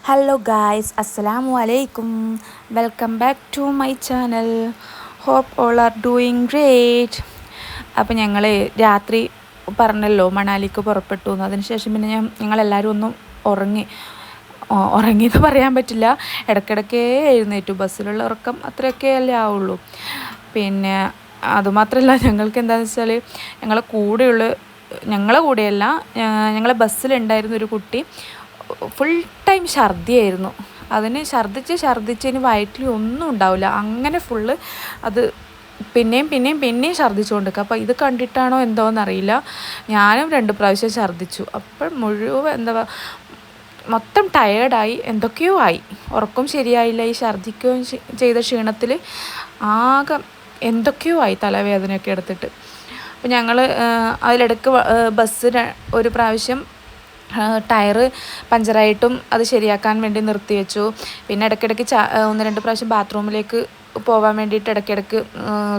Hello guys, അസ്സലാമു അലൈക്കും. Welcome back to my channel. Hope all are doing great. അപ്പോൾ ഞങ്ങൾ രാത്രി പറഞ്ഞല്ലോ മണാലിക്ക് പുറപ്പെട്ടു എന്ന്. അതിനുശേഷം പിന്നെ ഞങ്ങളെല്ലാവരും ഒന്നും ഉറങ്ങിയെന്ന് പറയാൻ പറ്റില്ല, ഇടയ്ക്കിടയ്ക്കേ എഴുന്നേറ്റു. ബസ്സിലുള്ള ഉറക്കം അത്രയൊക്കെ അല്ലേ ആവുള്ളൂ. പിന്നെ അതുമാത്രമല്ല, ഞങ്ങൾക്ക് എന്താണെന്ന് വെച്ചാൽ ഞങ്ങളെ കൂടെയല്ല, ഞങ്ങളെ ബസ്സിലുണ്ടായിരുന്നൊരു കുട്ടി ഫുൾ ടൈം ഛർദിയായിരുന്നു. അതിന് ഛർദിച്ചതിന് വയറ്റിൽ ഒന്നും ഉണ്ടാവില്ല, അങ്ങനെ ഫുള്ള് അത് പിന്നെയും ഛർദ്ദിച്ചുകൊണ്ടിരിക്കുക. അപ്പോൾ ഇത് കണ്ടിട്ടാണോ എന്തോന്നറിയില്ല, ഞാനും 2 പ്രാവശ്യം ഛർദ്ദിച്ചു. അപ്പോൾ മുഴുവൻ മൊത്തം ടയേർഡായി, എന്തൊക്കെയോ ആയി. ഉറക്കം ശരിയായില്ല, ഈ ഛർദ്ദിക്കുകയും ചെയ്ത ക്ഷീണത്തിൽ ആകെ എന്തൊക്കെയോ ആയി, തലവേദനയൊക്കെ എടുത്തിട്ട്. അപ്പോൾ ഞങ്ങൾ അതിലിടയ്ക്ക് ബസ് ഒരു പ്രാവശ്യം ടയറ് പഞ്ചറായിട്ടും അത് ശരിയാക്കാൻ വേണ്ടി നിർത്തിവെച്ചു. പിന്നെ ഇടയ്ക്കിടയ്ക്ക് 1-2 പ്രാവശ്യം ബാത്റൂമിലേക്ക് പോകാൻ വേണ്ടിയിട്ട് ഇടയ്ക്കിടയ്ക്ക്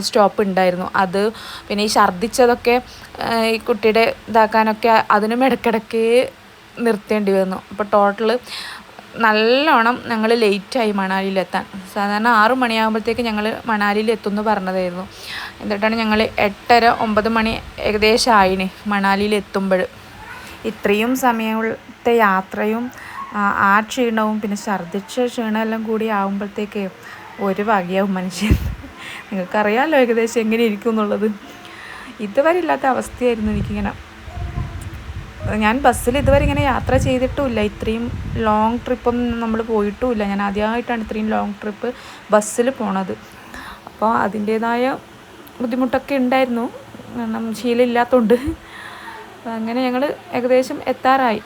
സ്റ്റോപ്പ് ഉണ്ടായിരുന്നു. അത് പിന്നെ ഈ ഛർദ്ദിച്ചതൊക്കെ ഈ കുട്ടിയുടെ ഇതാക്കാനൊക്കെ അതിനും ഇടയ്ക്കിടയ്ക്ക് നിർത്തേണ്ടി വന്നു. അപ്പോൾ ടോട്ടൽ നല്ലോണം ഞങ്ങൾ ലേറ്റായി മണാലിയിലെത്താൻ. സാധാരണ 6 മണിയാകുമ്പോഴത്തേക്ക് ഞങ്ങൾ മണാലിയിൽ എത്തുമെന്ന് പറഞ്ഞതായിരുന്നു. എന്നിട്ടാണ് ഞങ്ങൾ 8:30-9 മണി ഏകദേശം ആയിന് മണാലിയിൽ എത്തുമ്പോൾ. ഇത്രയും സമയത്തെ യാത്രയും ആ ക്ഷീണവും പിന്നെ ഛർദ്ദിച്ച ക്ഷീണമെല്ലാം കൂടി ആകുമ്പോഴത്തേക്ക് ഒരു വകയാവും മനുഷ്യൻ. നിങ്ങൾക്കറിയാമല്ലോ ഏകദേശം എങ്ങനെ ഇരിക്കും എന്നുള്ളത്. ഇതുവരെ ഇല്ലാത്ത അവസ്ഥയായിരുന്നു എനിക്കിങ്ങനെ. ഞാൻ ബസ്സിൽ ഇതുവരെ ഇങ്ങനെ യാത്ര ചെയ്തിട്ടുമില്ല, ഇത്രയും ലോങ് ട്രിപ്പൊന്നും നമ്മൾ പോയിട്ടുമില്ല. ഞാൻ ആദ്യമായിട്ടാണ് ഇത്രയും ലോങ് ട്രിപ്പ് ബസ്സിൽ പോണത്. അപ്പോൾ അതിൻ്റേതായ ബുദ്ധിമുട്ടൊക്കെ ഉണ്ടായിരുന്നു, കാരണം ശീലമില്ലാത്തതുകൊണ്ട്. അങ്ങനെ ഞങ്ങൾ ഏകദേശം എത്താറായി.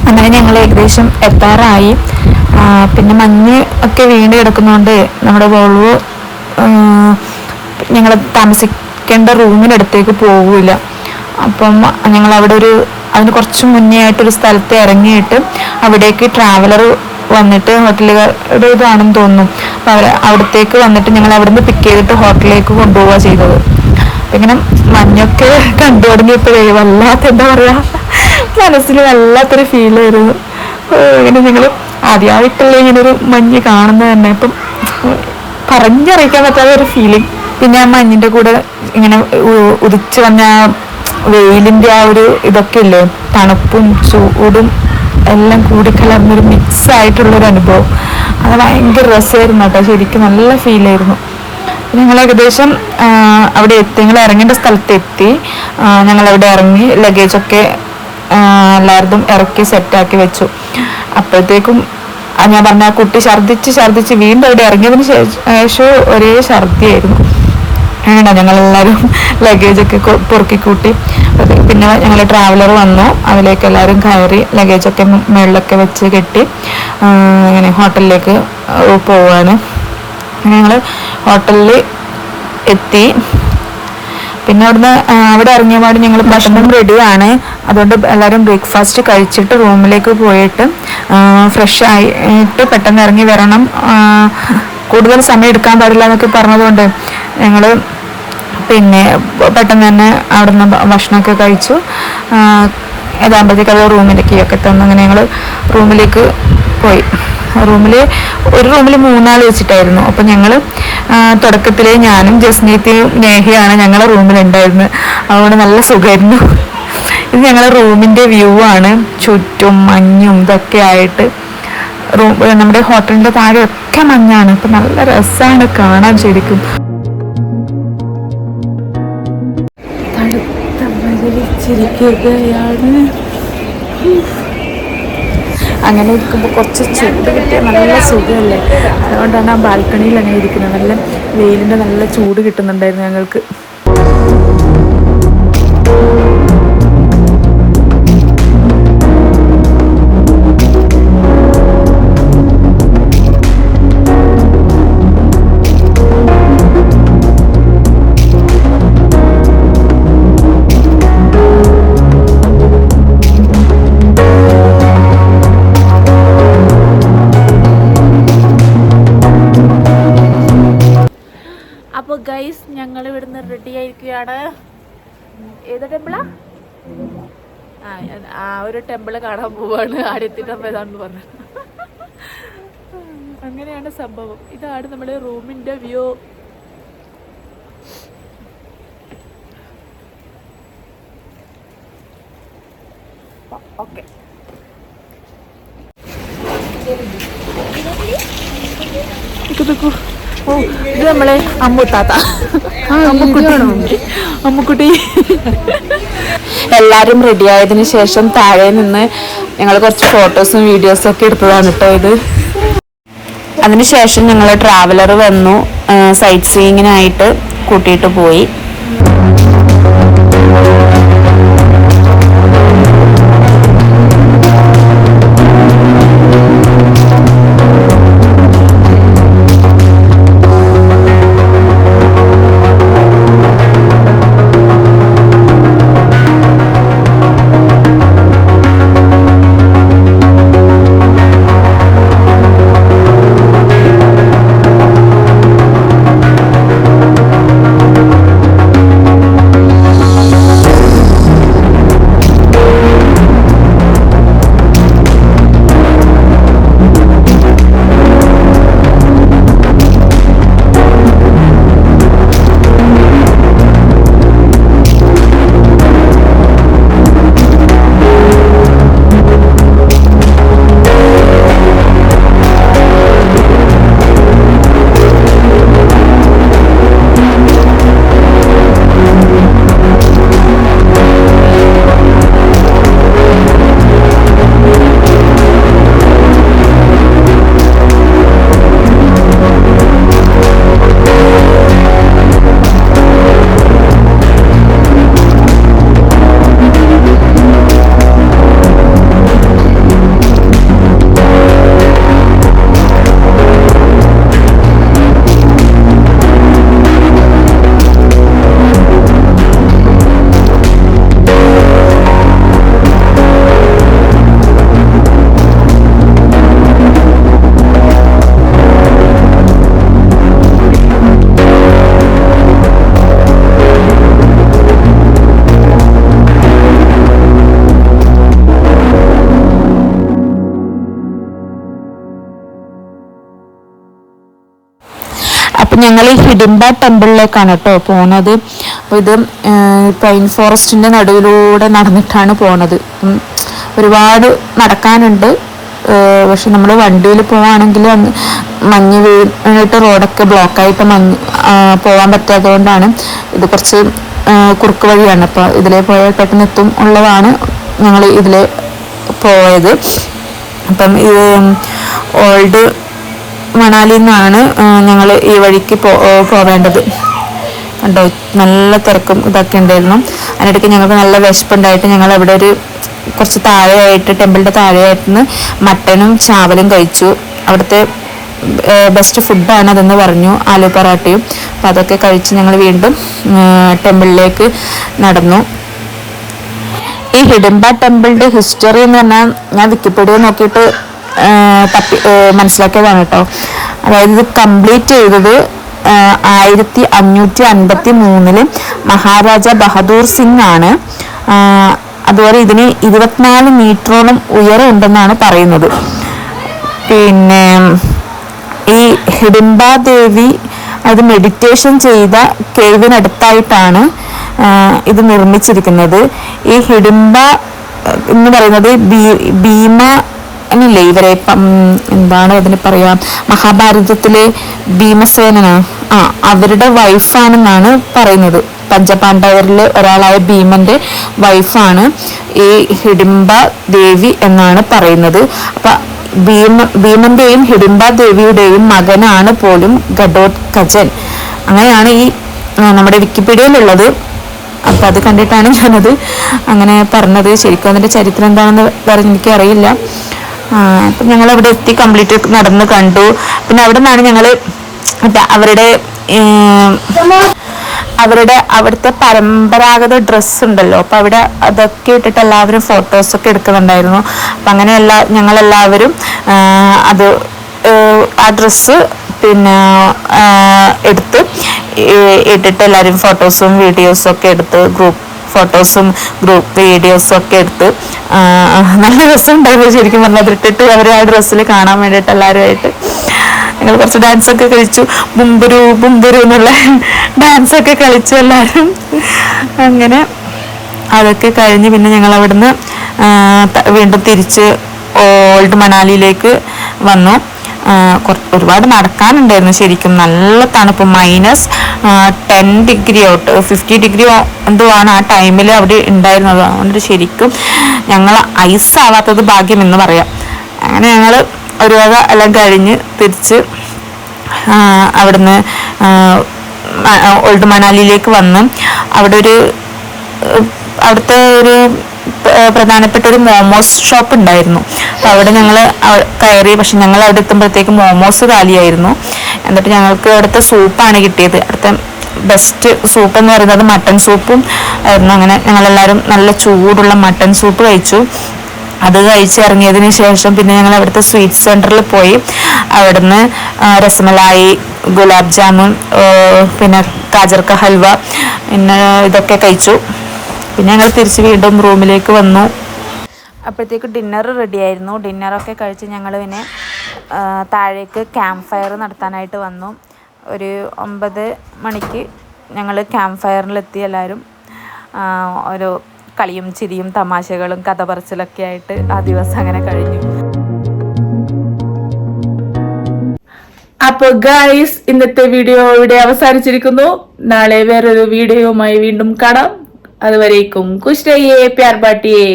അങ്ങനെ ഞങ്ങൾ ഏകദേശം എത്താറായി. പിന്നെ മഞ്ഞ് ഒക്കെ വീണ് കിടക്കുന്നതുകൊണ്ട് നമ്മുടെ വോൾവോ ഞങ്ങൾ താമസിക്കേണ്ട റൂമിനടുത്തേക്ക് പോകില്ല. അപ്പം ഞങ്ങൾ അവിടെ അതിന് കുറച്ച് മുന്നേ ആയിട്ടൊരു സ്ഥലത്ത് ഇറങ്ങിയിട്ട് അവിടേക്ക് ട്രാവലർ വന്നിട്ട് ഹോട്ടലുകാരുടെ ഇതാണെന്ന് തോന്നുന്നു. അപ്പോൾ അവിടത്തേക്ക് വന്നിട്ട് ഞങ്ങൾ അവിടെ നിന്ന് പിക്ക് ചെയ്തിട്ട് ഹോട്ടലിലേക്ക് കൊണ്ടുപോവുക ചെയ്തത്. അപ്പം ഇങ്ങനെ മഞ്ഞൊക്കെ കണ്ടു തുടങ്ങിയപ്പോഴേ എന്താ പറയുക, മനസ്സിൽ വല്ലാത്തൊരു ഫീലായിരുന്നു. ഇങ്ങനെ ഞങ്ങൾ ആദ്യമായിട്ടല്ലേ ഇങ്ങനൊരു മഞ്ഞ് കാണുന്നത് തന്നെ. ഇപ്പം പറഞ്ഞറിയിക്കാൻ പറ്റാത്ത ഒരു ഫീലിംഗ്. പിന്നെ ആ മഞ്ഞിൻ്റെ കൂടെ ഇങ്ങനെ ഉദിച്ച് വന്ന വെയിലിൻ്റെ ആ ഒരു ഇതൊക്കെ ഇല്ലേ, തണുപ്പും ചൂടും എല്ലാം കൂടി കലർന്നൊരു മിക്സ് ആയിട്ടുള്ളൊരു അനുഭവം. അത് ഭയങ്കര രസമായിരുന്നു കേട്ടോ, ശരിക്കും നല്ല ഫീലായിരുന്നു. ഞങ്ങൾ ഏകദേശം അവിടെ എത്തി, ഞങ്ങൾ ഇറങ്ങേണ്ട സ്ഥലത്തെത്തി. ഞങ്ങളവിടെ ഇറങ്ങി ലഗേജൊക്കെ എല്ലാവരും ഇറക്കി സെറ്റാക്കി വെച്ചു. അപ്പോഴത്തേക്കും ഞാൻ പറഞ്ഞ ആ കുട്ടി ഛർദ്ദിച്ച് വീണ്ടും അവിടെ ഇറങ്ങിയതിന് ശേഷം ഒരേ ഛർദിയായിരുന്നു. ഞങ്ങളെല്ലാവരും ലഗേജൊക്കെ പൊറുക്കി കൂട്ടി. പിന്നെ ഞങ്ങൾ ട്രാവലർ വന്നു, അതിലേക്ക് എല്ലാവരും കയറി ലഗേജൊക്കെ മുകളിലൊക്കെ വെച്ച് കെട്ടി അങ്ങനെ ഹോട്ടലിലേക്ക് പോവാണ്. ഞങ്ങൾ ഹോട്ടലിൽ എത്തി. പിന്നെ അവിടെ ഇറങ്ങിയ പാട് ഞങ്ങൾ ഭക്ഷണം റെഡിയാണ്. അതുകൊണ്ട് എല്ലാവരും ബ്രേക്ക്ഫാസ്റ്റ് കഴിച്ചിട്ട് റൂമിലേക്ക് പോയിട്ട് ഫ്രഷ് ആയിട്ട് പെട്ടെന്ന് ഇറങ്ങി വരണം, കൂടുതൽ സമയം എടുക്കാൻ പാടില്ല എന്നൊക്കെ പറഞ്ഞതുകൊണ്ട് ഞങ്ങൾ പിന്നെ പെട്ടെന്ന് തന്നെ അവിടെ നിന്ന് ഭക്ഷണമൊക്കെ കഴിച്ചു. ഏതാകുമ്പോഴത്തേക്ക് അത് റൂമിലേക്കൊക്കെ തന്നു. അങ്ങനെ ഞങ്ങൾ റൂമിലേക്ക് പോയി. ഒരു റൂമിൽ 3 ആൾ വെച്ചിട്ടായിരുന്നു. അപ്പം ഞങ്ങൾ തുടക്കത്തിൽ ഞാനും ജസ്നീത്തിയും നേഹയാണ് ഞങ്ങളെ റൂമിലുണ്ടായിരുന്നത്. അതുകൊണ്ട് നല്ല സുഖമായിരുന്നു. ഇത് ഞങ്ങളെ റൂമിൻ്റെ വ്യൂ ആണ്, ചുറ്റും മഞ്ഞും ഇതൊക്കെ ആയിട്ട്. നമ്മുടെ ഹോട്ടലിൻ്റെ താഴെ ഒക്കെ മഞ്ഞാണ്. അപ്പം നല്ല രസമാണ് കാണാൻ ശരിക്കും. തണുത്ത മഴ ചിരിക്കുകയാണ്. അങ്ങനെ ഇരിക്കുമ്പോൾ കുറച്ച് ചൂട് കിട്ടിയാൽ നല്ല സുഖമല്ലേ. അതുകൊണ്ടാണ് ആ ബാൽക്കണിയിൽ അങ്ങനെ ഇരിക്കുന്നത്. നല്ല വെയിലിൻ്റെ നല്ല ചൂട് കിട്ടുന്നുണ്ടായിരുന്നു ഞങ്ങൾക്ക്. അപ്പോൾ ഗൈസ് ഞങ്ങൾ ഇവിടുന്ന് റെഡി ആയിരിക്കുകയാണ്. ഏത് ടെമ്പിളാ? ആ ഒരു ടെമ്പിള് കാണാൻ പോവാണ്. ആടെത്തിട്ടപ്പോൾ ഏതാണെന്ന് പറഞ്ഞു. അങ്ങനെയാണ് സംഭവം. ഇതാണ് നമ്മുടെ റൂമിൻ്റെ വ്യൂ. ഓക്കെ, ഓ ഇത് നമ്മളെ അമ്മുത്താത്ത, അമ്മുക്കുട്ടി. എല്ലാവരും റെഡി ആയതിനു ശേഷം താഴെ നിന്ന് ഞങ്ങൾ കുറച്ച് ഫോട്ടോസും വീഡിയോസും ഒക്കെ എടുത്തതാണ് കേട്ടോ ഇത്. അതിനുശേഷം ഞങ്ങൾ ട്രാവലർ വന്നു, സൈറ്റ് സീയിങ്ങിനായിട്ട് കൂട്ടിയിട്ട് പോയി. അപ്പം ഞങ്ങൾ ഈ ഹിഡിംബ ടെമ്പിളിലേക്കാണ് കേട്ടോ പോകുന്നത്. അപ്പോൾ ഇത് പൈൻ ഫോറസ്റ്റിൻ്റെ നടുവിലൂടെ നടന്നിട്ടാണ് പോണത്. ഒരുപാട് നടക്കാനുണ്ട്. പക്ഷെ നമ്മൾ വണ്ടിയിൽ പോവുകയാണെങ്കിൽ മഞ്ഞ് വീണിട്ട് റോഡൊക്കെ ബ്ലോക്കായിട്ട് പോകാൻ പറ്റാത്തത് കൊണ്ടാണ്. ഇത് കുറച്ച് കുറുക്ക് വഴിയാണ്. അപ്പോൾ ഇതിലേ പോയാൽ പെട്ടെന്ന് എത്തും ഉള്ളതാണ് ഞങ്ങൾ ഇതിൽ പോയത്. അപ്പം ഇത് ഓൾഡ് മണാലിയിൽ നിന്നാണ് ഞങ്ങൾ ഈ വഴിക്ക് പോവേണ്ടത്. കണ്ടോ, നല്ല തിരക്കും ഇതൊക്കെ ഉണ്ടായിരുന്നു. അതിനിടയ്ക്ക് ഞങ്ങൾക്ക് നല്ല വിശപ്പുണ്ടായിട്ട് ഞങ്ങൾ അവിടെ ഒരു കുറച്ച് താഴെയായിട്ട് ടെമ്പിളിൻ്റെ താഴെയായിട്ട് മട്ടനും ചാവലും കഴിച്ചു. അവിടുത്തെ ബെസ്റ്റ് ഫുഡാണ് അതെന്ന് പറഞ്ഞു, ആലു പൊറാട്ടയും. അപ്പോൾ അതൊക്കെ കഴിച്ച് ഞങ്ങൾ വീണ്ടും ടെമ്പിളിലേക്ക് നടന്നു. ഈ ഹിഡിംബ ടെമ്പിളിൻ്റെ ഹിസ്റ്ററി എന്ന് പറഞ്ഞാൽ ഞാൻ വിക്കിപീഡിയ നോക്കിയിട്ട് മനസ്സിലാക്കിയതാണ് കേട്ടോ. അതായത് ഇത് കംപ്ലീറ്റ് ചെയ്തത് 1553 മഹാരാജ ബഹദൂർ സിംഗ് ആണ്. അതുപോലെ ഇതിന് 24 മീറ്ററോളം ഉയരം ഉണ്ടെന്നാണ് പറയുന്നത്. പിന്നെ ഈ ഹിഡിംബ ദേവി അത് മെഡിറ്റേഷൻ ചെയ്ത കേവിനടുത്തായിട്ടാണ് ഇത് നിർമ്മിച്ചിരിക്കുന്നത്. ഈ ഹിഡിംബ എന്ന് പറയുന്നത് ഭീമ ഇല്ലേ ഇവരെ എന്താണ് അതിന് പറയാ, മഹാഭാരതത്തിലെ ഭീമസേനനാ, അവരുടെ വൈഫാണെന്നാണ് പറയുന്നത്. പഞ്ചപാണ്ഡവരിൽ ഒരാളായ ഭീമന്റെ വൈഫാണ് ഈ ഹിഡിംബ ദേവി എന്നാണ് പറയുന്നത്. അപ്പൊ ഭീമന്റെയും ഹിഡിംബ ദേവിയുടെയും മകനാണ് പോലും ഘടോത്കചൻ. അങ്ങനെയാണ് ഈ നമ്മുടെ വിക്കിപീഡിയയിലുള്ളത്. അപ്പൊ അത് കണ്ടിട്ടാണ് ഞാനത് അങ്ങനെ പറഞ്ഞത്. ശരിക്കും അതിന്റെ ചരിത്രം എന്താണെന്ന് പറഞ്ഞ് എനിക്ക് അറിയില്ല. അപ്പൊ ഞങ്ങൾ അവിടെ എത്തി, കംപ്ലീറ്റ് നടന്ന് കണ്ടു. പിന്നെ അവിടെ നിന്നാണ് ഞങ്ങള് അവിടുത്തെ പരമ്പരാഗത ഡ്രസ്സ് ഉണ്ടല്ലോ, അപ്പൊ അവിടെ അതൊക്കെ ഇട്ടിട്ട് എല്ലാവരും ഫോട്ടോസൊക്കെ എടുക്കുന്നുണ്ടായിരുന്നു. അപ്പൊ അങ്ങനെ ഞങ്ങളെല്ലാവരും അത് ആ ഡ്രസ്സ് പിന്നെ എടുത്ത് ഇട്ടിട്ട് എല്ലാവരും ഫോട്ടോസും വീഡിയോസും ഒക്കെ എടുത്ത്, ഗ്രൂപ്പ് ഫോട്ടോസും ഗ്രൂപ്പ് വീഡിയോസും ഒക്കെ എടുത്ത് നല്ല രസമുണ്ടായിരുന്നു ശരിക്കും പറഞ്ഞാൽ. അതിട്ടിട്ട് അവർ ആ ഡ്രസ്സിൽ കാണാൻ വേണ്ടിയിട്ട് എല്ലാവരുമായിട്ട് ഞങ്ങൾ കുറച്ച് ഡാൻസൊക്കെ കളിച്ചു. ബുംബുരു ബുംബുരു എന്നുള്ള ഡാൻസൊക്കെ കളിച്ചു എല്ലാവരും. അങ്ങനെ അതൊക്കെ കഴിഞ്ഞ് പിന്നെ ഞങ്ങൾ അവിടുന്ന് വീണ്ടും തിരിച്ച് ഓൾഡ് മണാലിയിലേക്ക് വന്നു. ഒരുപാട് നടക്കാനുണ്ടായിരുന്നു ശരിക്കും. നല്ല തണുപ്പ്, -10 ഡിഗ്രി ഔട്ട് 50 ഡിഗ്രി എന്തോ ആണ് ആ ടൈമിൽ അവിടെ ഉണ്ടായിരുന്നത്. അതുകൊണ്ട് ശരിക്കും ഞങ്ങൾ ഐസ് ആവാത്തത് ഭാഗ്യം എന്ന് പറയാം. അങ്ങനെ ഞങ്ങൾ ഒരു വക എല്ലാം കഴിഞ്ഞ് തിരിച്ച് അവിടുന്ന് ഓൾഡ് മണാലിയിലേക്ക് വന്ന് അവിടുത്തെ ഒരു പ്രധാനപ്പെട്ട ഒരു മോമോസ് ഷോപ്പ് ഉണ്ടായിരുന്നു. അപ്പോൾ അവിടെ ഞങ്ങൾ കയറി. പക്ഷെ ഞങ്ങൾ അവിടെ എത്തുമ്പോഴത്തേക്ക് മോമോസ് കാലിയായിരുന്നു. എന്നിട്ട് ഞങ്ങൾക്ക് അവിടുത്തെ സൂപ്പാണ് കിട്ടിയത്. അവിടുത്തെ ബെസ്റ്റ് സൂപ്പ് എന്ന് പറയുന്നത് മട്ടൺ സൂപ്പും ആയിരുന്നു. അങ്ങനെ ഞങ്ങളെല്ലാവരും നല്ല ചൂടുള്ള മട്ടൺ സൂപ്പ് കഴിച്ചു. അത് കഴിച്ചിറങ്ങിയതിന് ശേഷം പിന്നെ ഞങ്ങൾ അവിടുത്തെ സ്വീറ്റ് സെന്ററിൽ പോയി. അവിടുന്ന് രസമലായി, ഗുലാബ് ജാമുൻ, പിന്നെ കാജർക്ക ഹൽവ, പിന്നെ ഇതൊക്കെ കഴിച്ചു. പിന്നെ ഞങ്ങൾ തിരിച്ച് വീണ്ടും റൂമിലേക്ക് വന്നു. അപ്പോഴത്തേക്ക് ഡിന്നർ റെഡി ആയിരുന്നു. ഡിന്നറൊക്കെ കഴിച്ച് ഞങ്ങൾ പിന്നെ താഴേക്ക് ക്യാമ്പ് ഫയർ നടത്താനായിട്ട് വന്നു. ഒരു 9 മണിക്ക് ഞങ്ങൾ ക്യാമ്പ് ഫയറിലെത്തി. എല്ലാവരും ഒരു കളിയും ചിരിയും തമാശകളും കഥ പറച്ചിലൊക്കെ ആയിട്ട് ആ ദിവസം അങ്ങനെ കഴിഞ്ഞു. അപ്പോൾ ഗൈസ്, ഇന്നത്തെ വീഡിയോ ഇവിടെ അവസാനിച്ചിരിക്കുന്നു. നാളെ വേറൊരു വീഡിയോയുമായി വീണ്ടും കാണാം. അതുവരേക്കും കുശ് രഹിയേ, പ്യാർ ബാട്ടിയേ,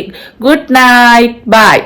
ഗുഡ് നൈറ്റ്, ബൈ.